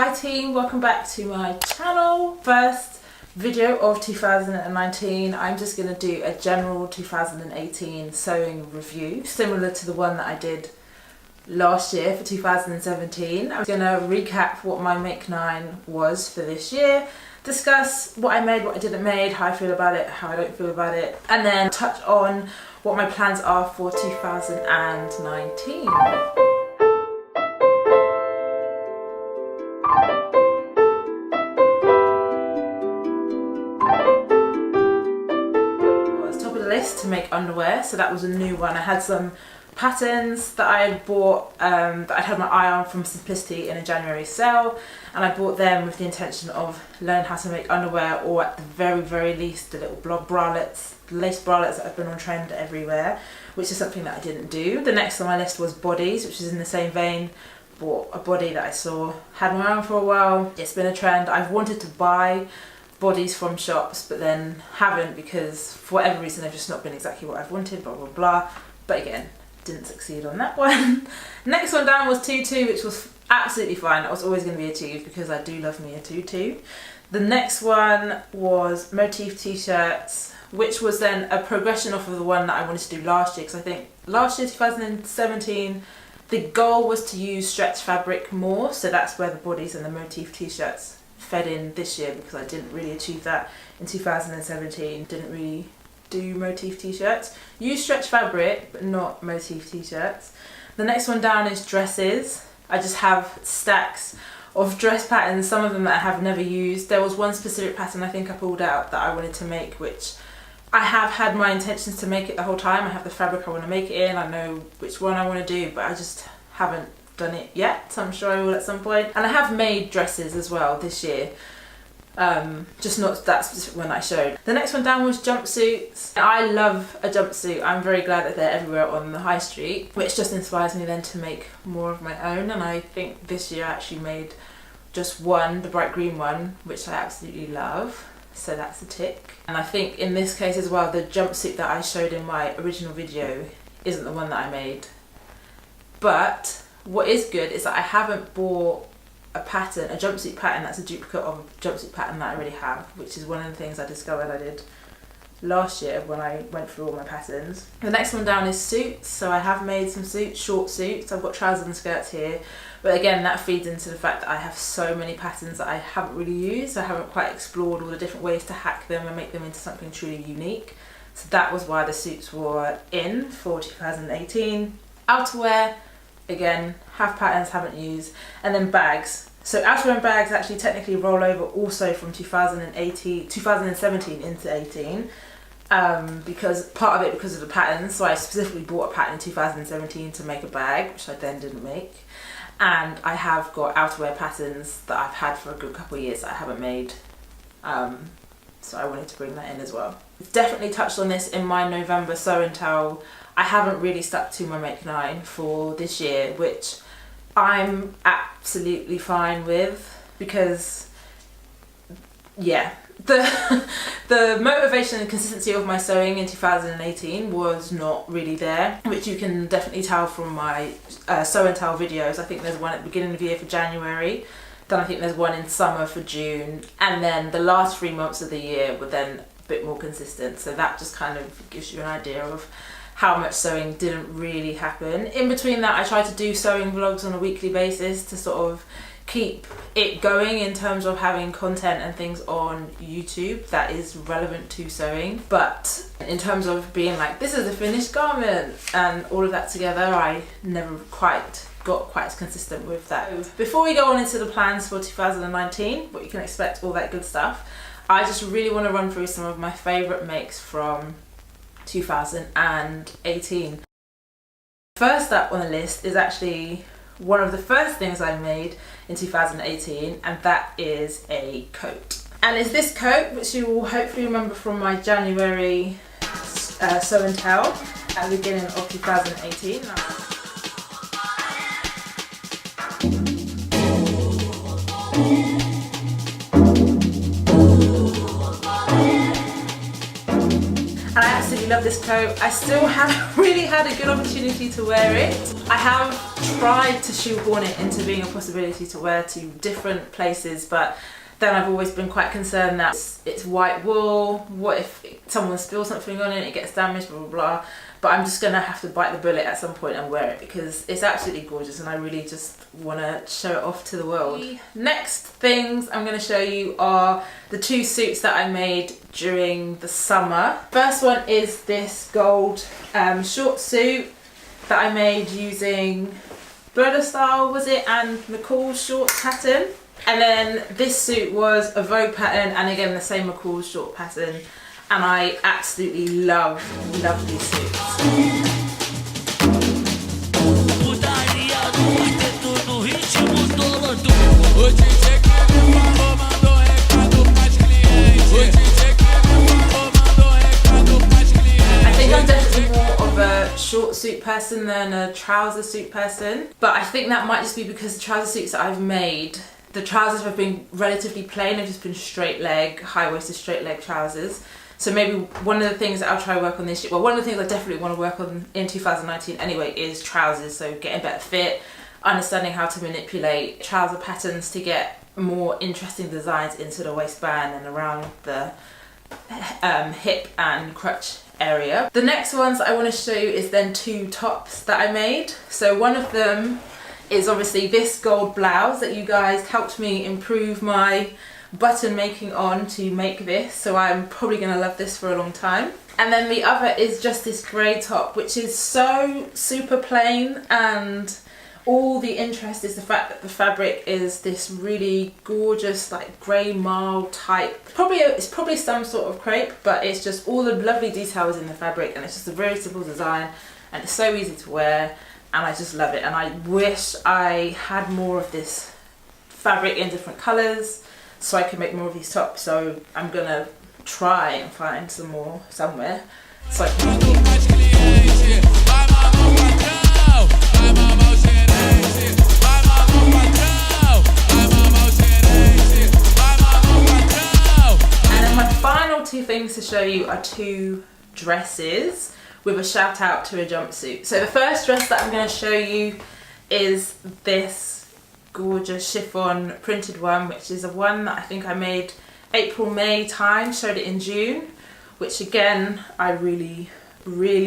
Hi team, welcome back to my channel. First video of 2019. I'm just going to do a general 2018 sewing review, similar to the one that I did last year for 2017. I'm going to recap what my Make 9 was for this year, discuss what I made, what I didn't make, how I feel about it, how I don't feel about it, and then touch on what my plans are for 2019. To make underwear, so that was a new one. I had some patterns that I had bought that I'd had my eye on from Simplicity in a January sale, and I bought them with the intention of learning how to make underwear, or at the very least the little bralettes, lace bralettes that have been on trend everywhere, which is something that I didn't do. The next on my list was bodies, which is in the same vein. Bought a body that I saw, had my own for a while. It's been a trend. I've wanted to buy bodies from shops, but then haven't, because for whatever reason they've just not been exactly what I've wanted, blah blah blah. But again, didn't succeed on that one. Next one down was tutu, which was absolutely fine. That was always going to be a tutu because I do love me a tutu. The next one was Motif T-Shirts, which was then a progression off of the one that I wanted to do last year, because I think last year, 2017, the goal was to use stretch fabric more, so that's where the bodies and the Motif T-Shirts fed in this year, because I didn't really achieve that in 2017. Didn't really do Motif T-shirts. Use stretch fabric, but not Motif T-shirts. The next one down is dresses. I just have stacks of dress patterns, some of them that I have never used. There was one specific pattern I think I pulled out that I wanted to make, which I have had my intentions to make it the whole time. I have the fabric I want to make it in, I know which one I want to do, but I just haven't done it yet, so I'm sure I will at some point. And I have made dresses as well this year, just not that specific one I showed. The next one down was jumpsuits. I love a jumpsuit. I'm very glad that they're everywhere on the high street, which just inspires me then to make more of my own. And I think this year I actually made just one, the bright green one, which I absolutely love, so that's a tick. And I think in this case as well, the jumpsuit that I showed in my original video isn't the one that I made. But what is good is that I haven't bought a pattern, a jumpsuit pattern that's a duplicate of a jumpsuit pattern that I already have, which is one of the things I discovered I did last year when I went through all my patterns. The next one down is suits. So I have made some suits, short suits. I've got trousers and skirts here, but again that feeds into the fact that I have so many patterns that I haven't really used. I haven't quite explored all the different ways to hack them and make them into something truly unique. So that was why the suits were in for 2018. Outerwear, again, have patterns, haven't used. And then bags. So outerwear and bags actually technically roll over also from 2017 into 18. Because part of it because of the patterns. So I specifically bought a pattern in 2017 to make a bag, which I then didn't make. And I have got outerwear patterns that I've had for a good couple of years that I haven't made. So I wanted to bring that in as well. Definitely touched on this in my November sew and tell. I haven't really stuck to my Make 9 for this year, which I'm absolutely fine with, because yeah, the motivation and consistency of my sewing in 2018 was not really there, which you can definitely tell from my sew and tell videos. I think there's one at the beginning of the year for January, then I think there's one in summer for June, and then the last 3 months of the year were then a bit more consistent. So that just kind of gives you an idea of how much sewing didn't really happen. In between that, I tried to do sewing vlogs on a weekly basis to sort of keep it going in terms of having content and things on YouTube that is relevant to sewing. But in terms of being like, this is a finished garment and all of that together, I never quite got quite as consistent with that. Before we go on into the plans for 2019, what you can expect, all that good stuff, I just really want to run through some of my favourite makes from 2018. First up on the list is actually one of the first things I made in 2018, and that is a coat. And it's this coat, which you will hopefully remember from my January sew and tell at the beginning of 2018. And I absolutely love love this coat. I still haven't really had a good opportunity to wear it. I have tried to shoehorn it into being a possibility to wear to different places, but then I've always been quite concerned that it's white wool. What if someone spills something on it, it gets damaged, blah, blah, blah. But I'm just gonna have to bite the bullet at some point and wear it because it's absolutely gorgeous and I really just wanna show it off to the world. Next things I'm gonna show you are the 2 suits that I made during the summer. First one is this gold short suit that I made using Brother Style, was it, and McCall's short pattern. And then this suit was a Vogue pattern and again the same McCall's short pattern. And I absolutely love these suits. I think I'm definitely more of a short suit person than a trouser suit person, but I think that might just be because the trouser suits that I've made, the trousers have been relatively plain. They've just been straight leg, high-waisted straight leg trousers. So maybe one of the things that I'll try to work on this year, well, one of the things I definitely want to work on in 2019 anyway is trousers. So getting better fit, understanding how to manipulate trouser patterns to get more interesting designs into the waistband and around the hip and crotch area. The next ones I want to show you is then 2 tops that I made. So one of them is obviously this gold blouse that you guys helped me improve my button making on to make this, so I'm probably going to love this for a long time. And then the other is just this grey top, which is so super plain, and all the interest is the fact that the fabric is this really gorgeous like grey marl type. It's probably some sort of crepe, but it's just all the lovely details in the fabric and it's just a very simple design and it's so easy to wear and I just love it. And I wish I had more of this fabric in different colours so I can make more of these tops. So I'm gonna try and find some more somewhere so I can make And then my final 2 things to show you are 2 dresses with a shout out to a jumpsuit. So the first dress that I'm going to show you is this gorgeous chiffon printed one, which is a one that I think I made April-May time, showed it in June, which again, I really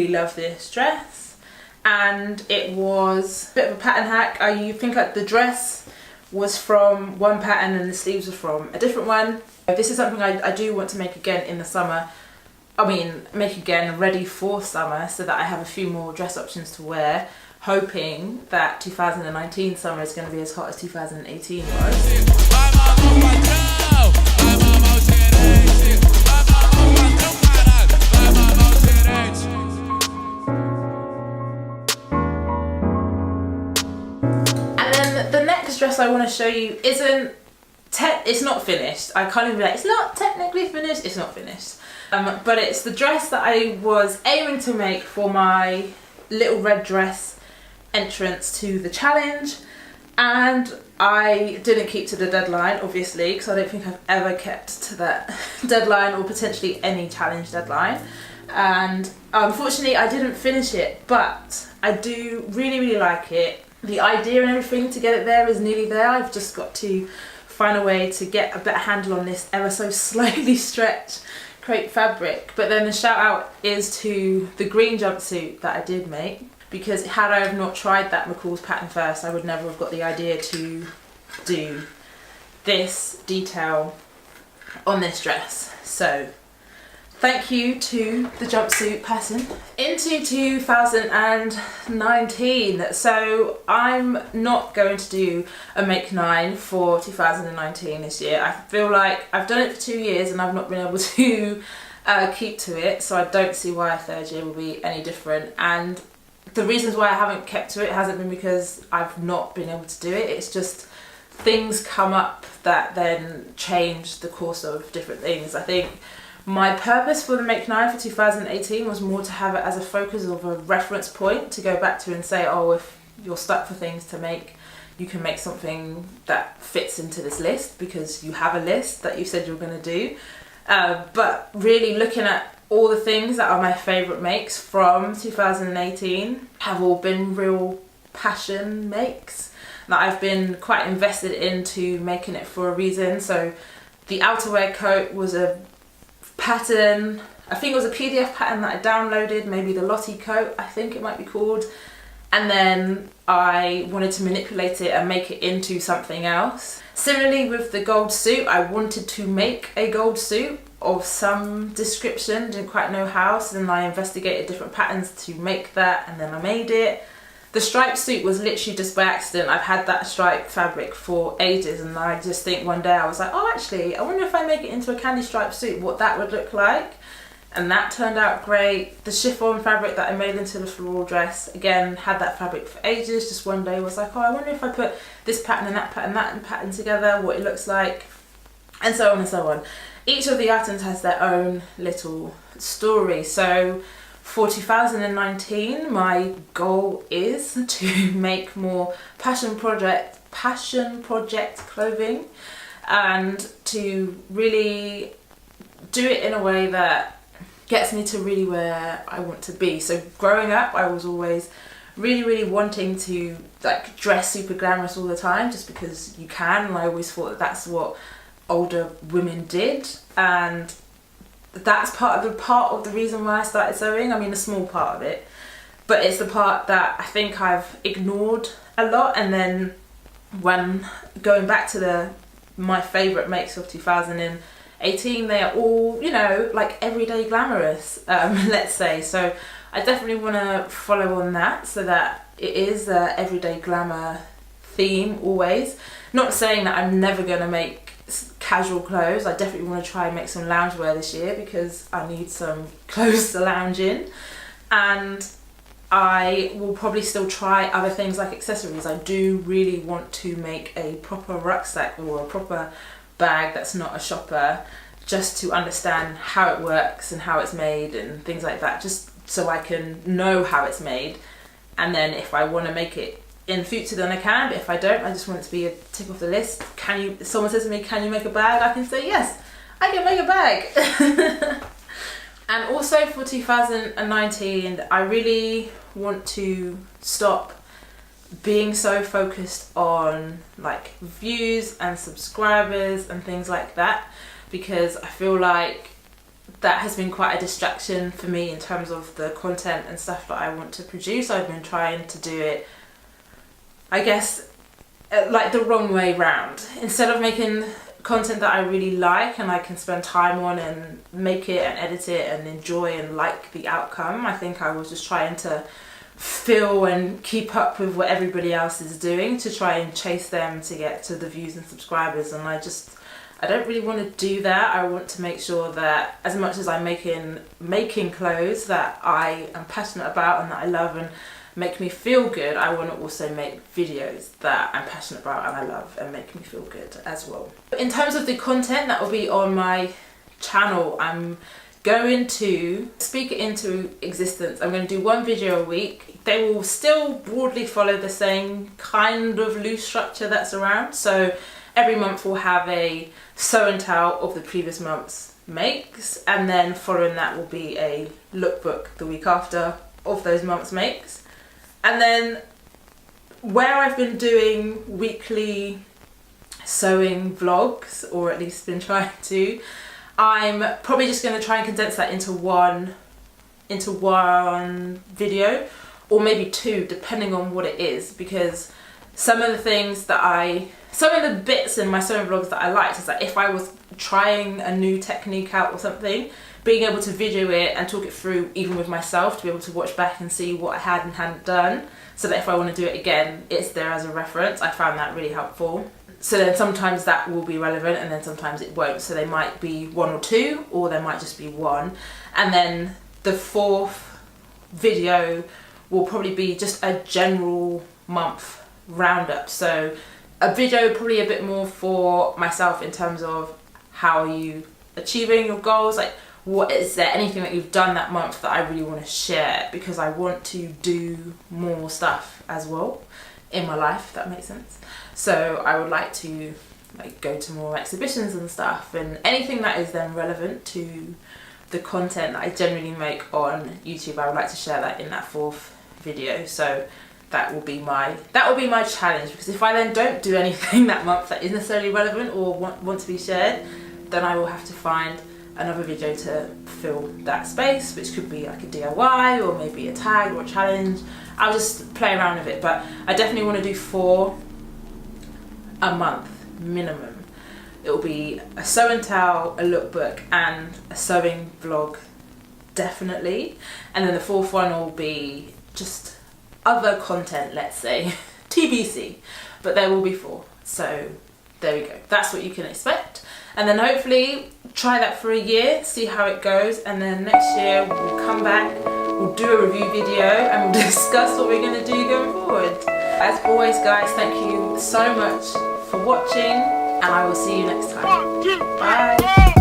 love this dress. And it was a bit of a pattern hack. I think the dress was from one pattern and the sleeves were from a different one. This is something I do want to make again in the summer. Make again ready for summer so that I have a few more dress options to wear, hoping that 2019 summer is going to be as hot as 2018 was. And then the next dress I want to show you it's not finished. I can't even be like, it's not technically finished, it's not finished. But it's the dress that I was aiming to make for my little red dress entrance to the challenge, and I didn't keep to the deadline, obviously, because I don't think I've ever kept to that deadline or potentially any challenge deadline. And unfortunately I didn't finish it, but I do really like it. The idea and everything to get it there is nearly there. I've just got to find a way to get a better handle on this ever so slightly stretched crepe fabric. But then the shout out is to the green jumpsuit that I did make, because had I have not tried that McCall's pattern first, I would never have got the idea to do this detail on this dress. So thank you to the jumpsuit pattern. Into 2019, so I'm not going to do a make 9 for 2019 this year. I feel like I've done it for 2 years and I've not been able to keep to it, so I don't see why a third year will be any different. And the reasons why I haven't kept to it hasn't been because I've not been able to do it, it's just things come up that then change the course of different things. I think my purpose for the Make 9 for 2018 was more to have it as a focus of a reference point to go back to and say, oh, if you're stuck for things to make, you can make something that fits into this list because you have a list that you said you're going to do. But really looking at all the things that are my favourite makes from 2018 have all been real passion makes that I've been quite invested into making it for a reason. So the outerwear coat was a pattern, I think it was a PDF pattern that I downloaded, maybe the Lottie coat, I think it might be called. And then I wanted to manipulate it and make it into something else. Similarly with the gold suit, I wanted to make a gold suit of some description, didn't quite know how, so then I investigated different patterns to make that, and then I made it. The striped suit was literally just by accident. I've had that striped fabric for ages, and I just think one day I was like, oh actually, I wonder if I make it into a candy striped suit, what that would look like. And that turned out great. The chiffon fabric that I made into the floral dress, again, had that fabric for ages. Just one day was like, oh, I wonder if I put this pattern and that pattern together, what it looks like, and so on and so on. Each of the items has their own little story. So for 2019, my goal is to make more passion project clothing, and to really do it in a way that gets me to really where I want to be. So growing up, I was always really wanting to like dress super glamorous all the time, just because you can, and I always thought that that's what older women did, and that's part of the reason why I started sewing. I mean, a small part of it, but it's the part that I think I've ignored a lot. And then when going back to my favourite makes of 2018, they are all, you know, like everyday glamorous, let's say. So I definitely want to follow on that, so that it is a everyday glamour theme always. Not saying that I'm never going to make casual clothes. I definitely want to try and make some loungewear this year, because I need some clothes to lounge in, and I will probably still try other things like accessories. I do really want to make a proper rucksack or a proper bag that's not a shopper, just to understand how it works and how it's made and things like that, just so I can know how it's made, and then if I want to make it in future then I can, but if I don't, I just want it to be a tick off the list. If someone says to me, can you make a bag? I can say yes, I can make a bag. And also for 2019, I really want to stop being so focused on like views and subscribers and things like that, because I feel like that has been quite a distraction for me in terms of the content and stuff that I want to produce. I've been trying to do it, I guess, like the wrong way round. Instead of making content that I really like and I can spend time on and make it and edit it and enjoy and like the outcome, I think I was just trying to fill and keep up with what everybody else is doing to try and chase them to get to the views and subscribers. And I don't really want to do that. I want to make sure that as much as I'm making clothes that I am passionate about and that I love and make me feel good, I want to also make videos that I'm passionate about and I love and make me feel good as well. In terms of the content that will be on my channel, I'm going to speak it into existence. I'm going to do one video a week. They will still broadly follow the same kind of loose structure that's around. So every month we'll have a sew and tell of the previous month's makes, and then following that will be a lookbook the week after of those month's makes. And then where I've been doing weekly sewing vlogs, or at least been trying to, I'm probably just going to try and condense that into one video, or maybe two, depending on what it is, because some of the bits in my sewing vlogs that I liked is that if I was trying a new technique out or something, being able to video it and talk it through even with myself, to be able to watch back and see what I had and hadn't done, so that if I want to do it again, it's there as a reference. I found that really helpful. So then sometimes that will be relevant and then sometimes it won't. So they might be one or two, or there might just be one. And then the fourth video will probably be just a general month roundup. So a video probably a bit more for myself in terms of how are you achieving your goals, like what is there anything that you've done that month that I really want to share, because I want to do more stuff as well in my life, if that makes sense. So I would like to like go to more exhibitions and stuff, and anything that is then relevant to the content that I generally make on YouTube. I would like to share that in that 4th video. So that will be my challenge, because if I then don't do anything that month that is necessarily relevant or want to be shared, then I will have to find another video to fill that space, which could be like a DIY or maybe a tag or a challenge. I'll just play around with it, but I definitely want to do 4 a month minimum. It will be a sew and tell, a lookbook, and a sewing vlog, definitely. And then the 4th one will be just other content, let's say, TBC. But there will be 4. So there we go. That's what you can expect. And then hopefully try that for a year, see how it goes. And then next year we'll come back, we'll do a review video, and we'll discuss what we're going to do going forward. As always, guys, thank you so much for watching, and I will see you next time. Bye.